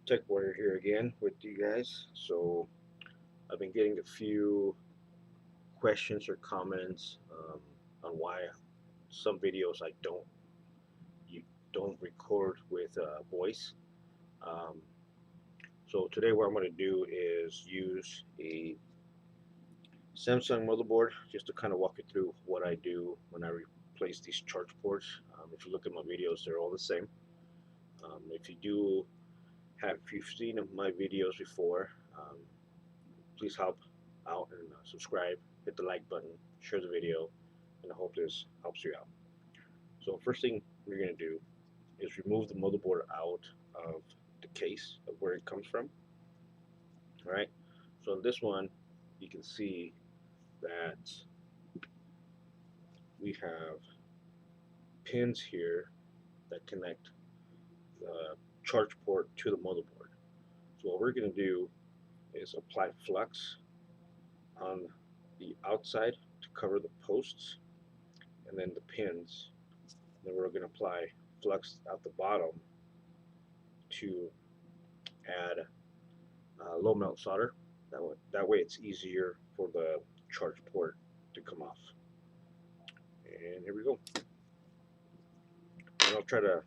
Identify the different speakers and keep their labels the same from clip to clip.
Speaker 1: Tech Warrior here again with you guys. So I've been getting a few questions or comments on why some videos I don't record with voice. Um, so today what I'm going to do is use a Samsung motherboard just to kind of walk you through what I do when I replace these charge ports. If you look at my videos, they're all the same. If you do have, if you've seen my videos before, please help out and subscribe, hit the like button, share the video, and I hope this helps you out. So first thing we're going to do is remove the motherboard out of the case of where it comes from. All right. So in this one, you can see that we have pins here that connect the charge port to the motherboard. So what we're going to do is apply flux on the outside to cover the posts and then the pins. Then we're going to apply flux at the bottom to add low melt solder. That way it's easier for the charge port to come off. And here we go. And I'll try to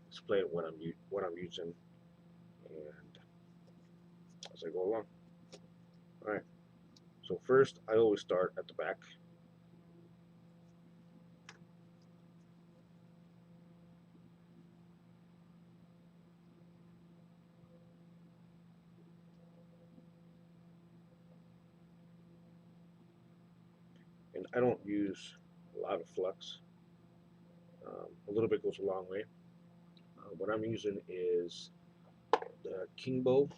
Speaker 1: explain what I'm using and as I go along. All right. So first, I always start at the back. And I don't use a lot of flux. A little bit goes a long way. What I'm using is the Kingbo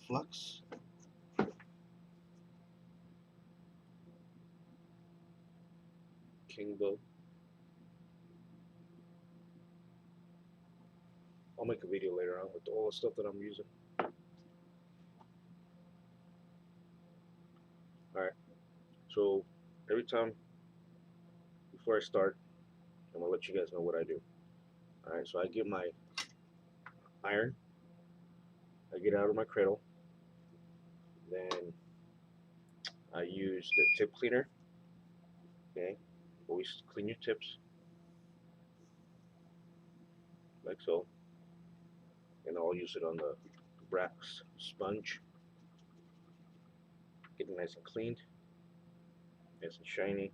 Speaker 1: flux. Kingbo. I'll make a video later on with all the stuff that I'm using. All right. So every time before I start, I'm gonna let you guys know what I do. All right. So I get my iron. I get out of my cradle. Then I use the tip cleaner. Okay. Always clean your tips like so. And I'll use it on the brass sponge. Get it nice and cleaned, nice and shiny.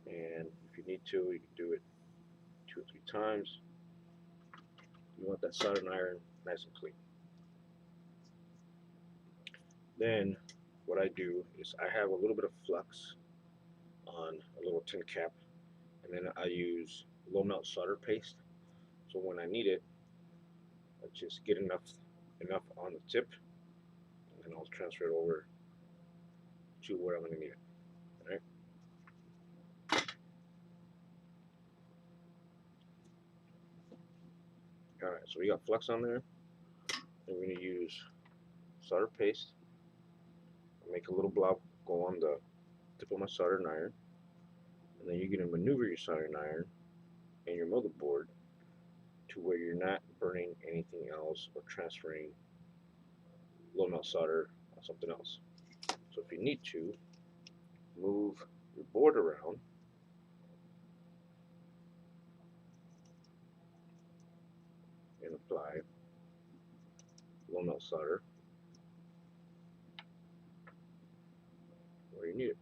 Speaker 1: And if you need to, you can do it 2 or 3 times. You want that soldering iron nice and clean. Then what I do is I have a little bit of flux on a little tin cap, and then I use low melt solder paste. So when I need it, I just get enough on the tip, and then I'll transfer it over to where I'm going to need it. All right. All right. So we got flux on there, and we're going to use solder paste. I'll make a little blob go on the tip of my soldering iron, and then you're going to maneuver your soldering iron and your motherboard to where you're not burning anything else or transferring low melt solder on something else. So if you need to, move your board around and apply low melt solder where you need it.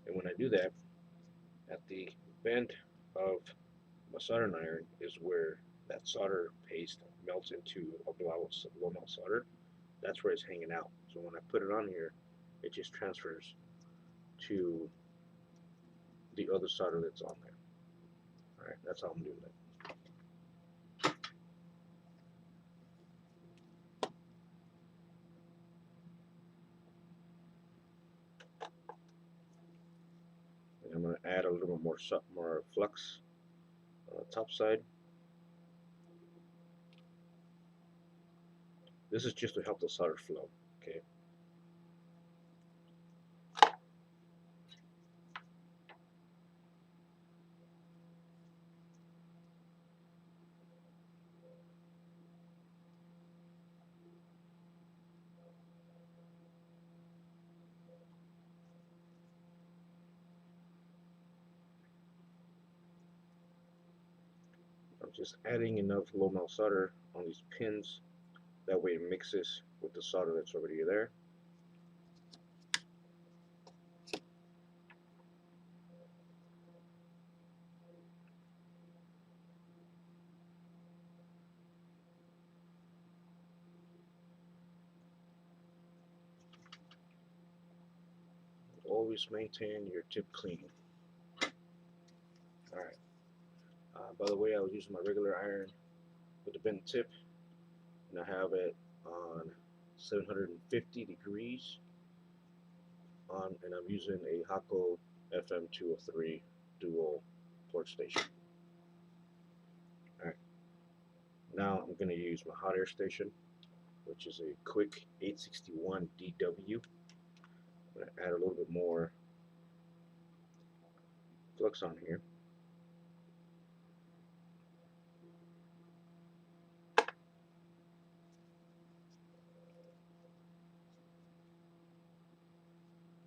Speaker 1: And when I do that, at the bend of my soldering iron is where that solder paste melts into a blob of low melt solder. That's where it's hanging out. So when I put it on here, it just transfers to the other solder that's on there. All right, that's how I'm doing that. And I'm going to add a little bit more flux on the top side. This is just to help the solder flow. Okay. just adding enough low melt solder on these pins, that way it mixes with the solder that's already there. Always maintain your tip clean. Alright, by the way, I was using my regular iron with the bent tip, and I have it on 750 degrees on, and I'm using a Hakko FM203 dual port station. Alright, now I'm going to use my hot air station, which is a quick 861 DW. I'm going to add a little bit more flux on here.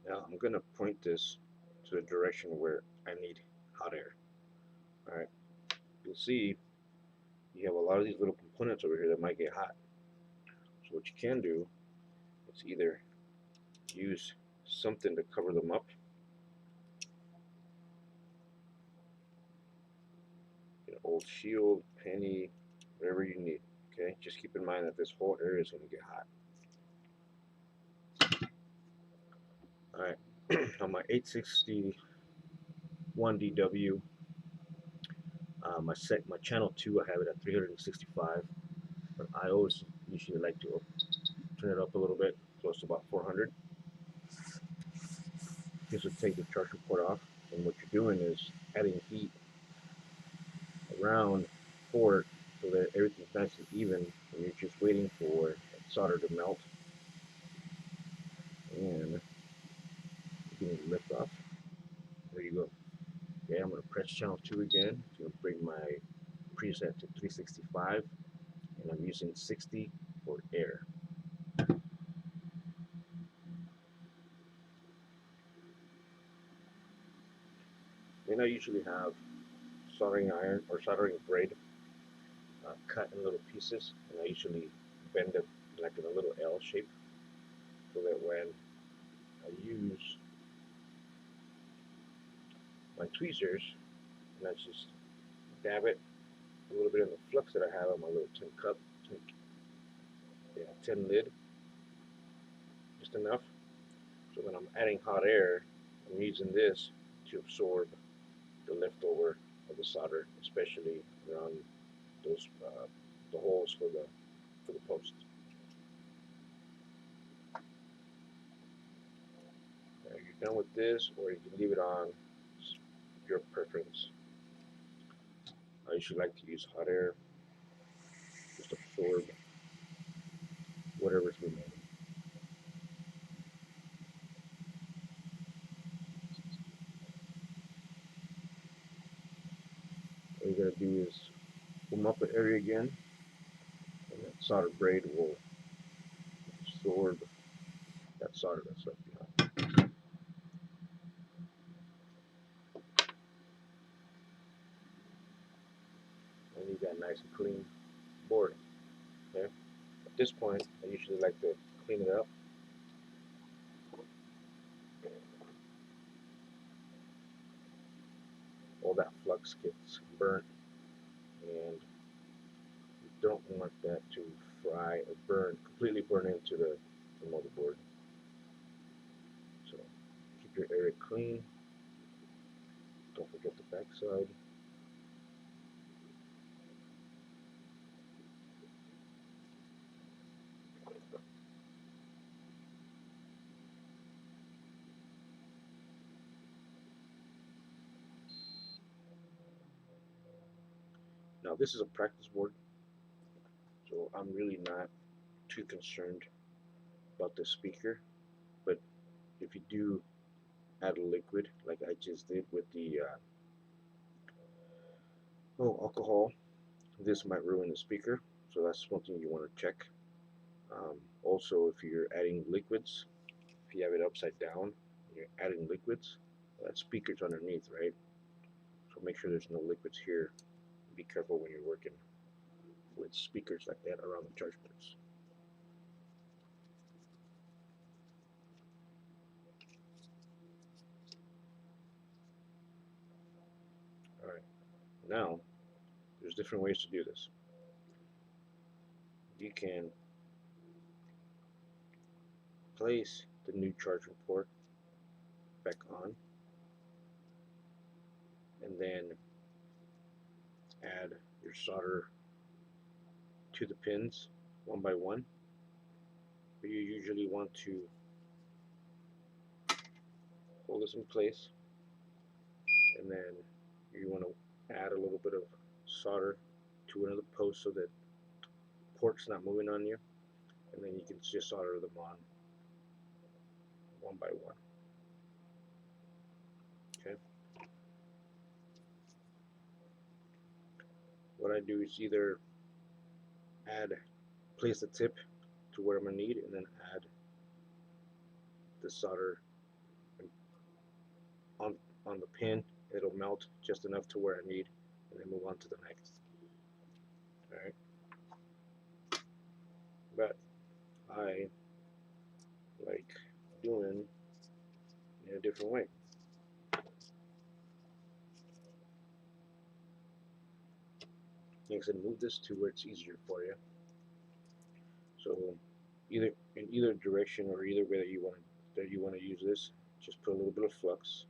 Speaker 1: Now I'm going to point this to the direction where I need hot air. Alright, you'll see you have a lot of these little components over here that might get hot. So what you can do is either use something to cover them up, an old shield, penny, whatever you need. Okay, just keep in mind that this whole area is going to get hot. Alright, on my 861 DW, my channel 2, I have it at 365, but I always usually like to turn it up a little bit, close to about 400. This would take the charger port off, and what you're doing is adding heat around port so that everything's nice and even, and you're just waiting for solder to melt. And you can lift off. There you go. Okay, I'm going to press channel 2 again. It's going to bring my preset to 365, and I'm using 60 for air. Then I usually have soldering iron or soldering braid cut in little pieces, and I usually bend it like in a little L shape so that when I use my tweezers, and I just dab it a little bit of the flux that I have on my little tin cup, tin lid, just enough. So when I'm adding hot air, I'm using this to absorb the leftover of the solder, especially around those the holes for the post. Now you're done with this, or you can leave it on, your preference. I usually like to use hot air, just absorb whatever's remaining. All you gotta do is warm up the area again, and that solder braid will absorb that solder that's left behind. And you got nice and clean board. Okay. At this point, I usually like to clean it up. All that flux gets burnt, and you don't want that to fry or completely burn into the motherboard. So keep your area clean. Don't forget the back side. Now this is a practice board, so I'm really not too concerned about the speaker, but if you do add a liquid like I just did with the alcohol, this might ruin the speaker, so that's one thing you want to check. Also, if you're adding liquids, if you have it upside down, you're adding liquids, that speaker's underneath, right? So make sure there's no liquids here be careful when you're working with speakers like that around the charge ports. Alright, now there's different ways to do this. You can place the new charging port back on and then add your solder to the pins one by one. But you usually want to hold this in place, and then you want to add a little bit of solder to another post so that port's not moving on you, and then you can just solder them on one by one. Okay. What I do is either place the tip to where I'm gonna need, and then add the solder on the pin. It'll melt just enough to where I need, and then move on to the next. All right. But I like doing in a different way. Like I said, move this to where it's easier for you. So either in either direction or either way that you want to use this, just put a little bit of flux.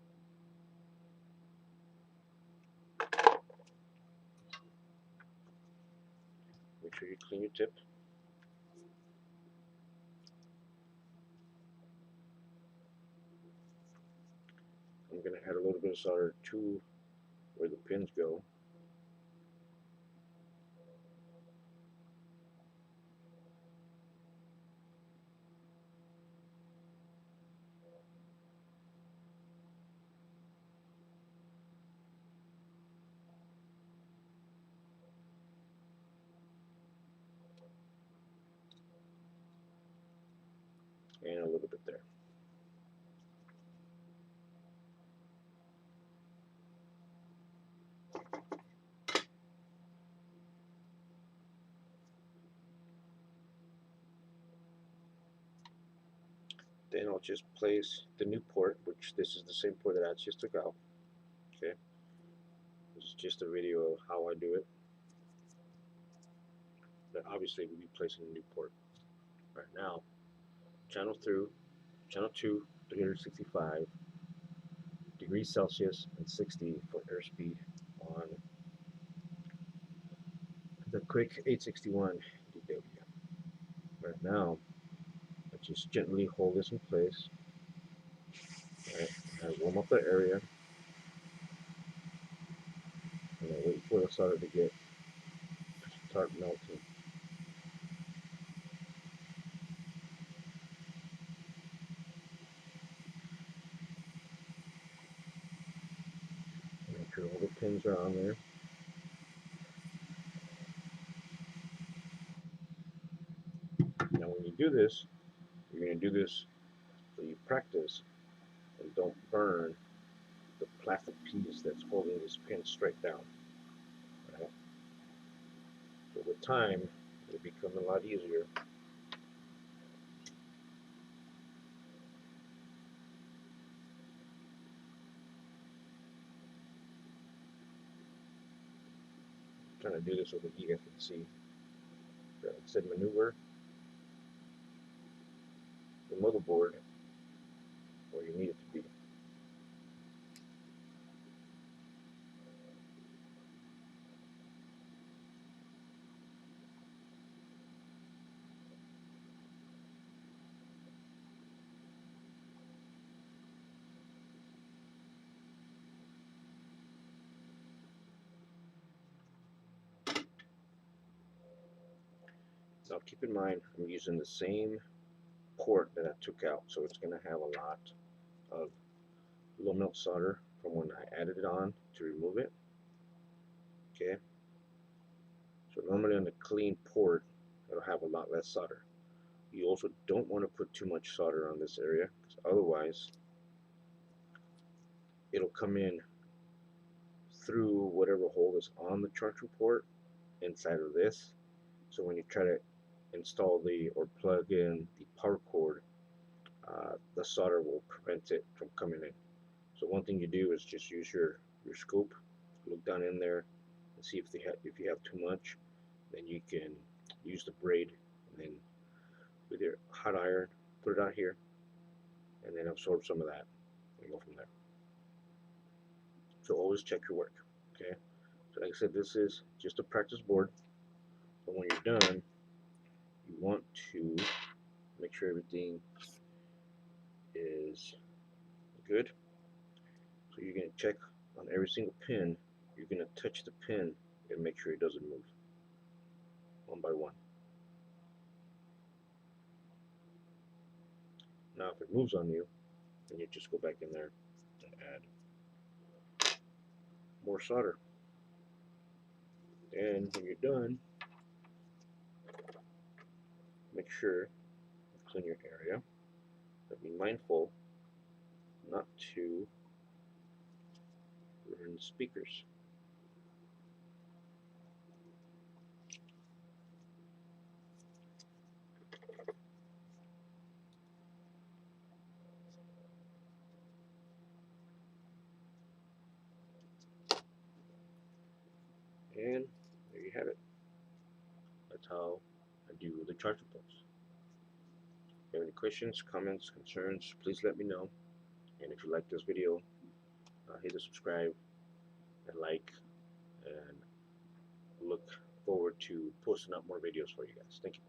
Speaker 1: Make sure you clean your tip. I'm going to add a little bit of solder to where the pins go. And a little bit there. Then I'll just place the new port, which this is the same port that I just took out. Okay, this is just a video of how I do it. But obviously we'll be placing a new port. Right now, channel 2, 365 degrees Celsius and 60 for airspeed on the quick 861 DW. Right now, I just gently hold this in place. Right, I warm up the area, and I wait for the solder to start melting. Make sure all the pins are on there. Now when you do this, you're going to do this so you practice and don't burn the plastic piece that's holding this pin straight down. Right? So with time, it'll become a lot easier. I'm trying to do this so that you guys can see. So it said maneuver the motherboard where you need it to be. Now keep in mind, I'm using the same port that I took out, so it's going to have a lot of low melt solder from when I added it on to remove it. Okay, so normally on the clean port, it'll have a lot less solder. You also don't want to put too much solder on this area, because otherwise it'll come in through whatever hole is on the charging port inside of this. So when you try to install the or plug in the power cord, the solder will prevent it from coming in. So one thing you do is just use your scope, look down in there, and see if you have too much. Then you can use the braid, and then with your hot iron, put it out here, and then absorb some of that, and go from there. So always check your work. Okay. So like I said, this is just a practice board. But when you're done, you want to make sure everything is good. So you're going to check on every single pin. You're going to touch the pin and make sure it doesn't move one by one. Now if it moves on you, then you just go back in there and add more solder. And when you're done, make sure you clean your area. But be mindful not to ruin the speakers. And there you have it. That's how I do the charger ports. If you have any questions, comments, concerns, please let me know. And if you like this video, hit the subscribe and like, and look forward to posting up more videos for you guys. Thank you.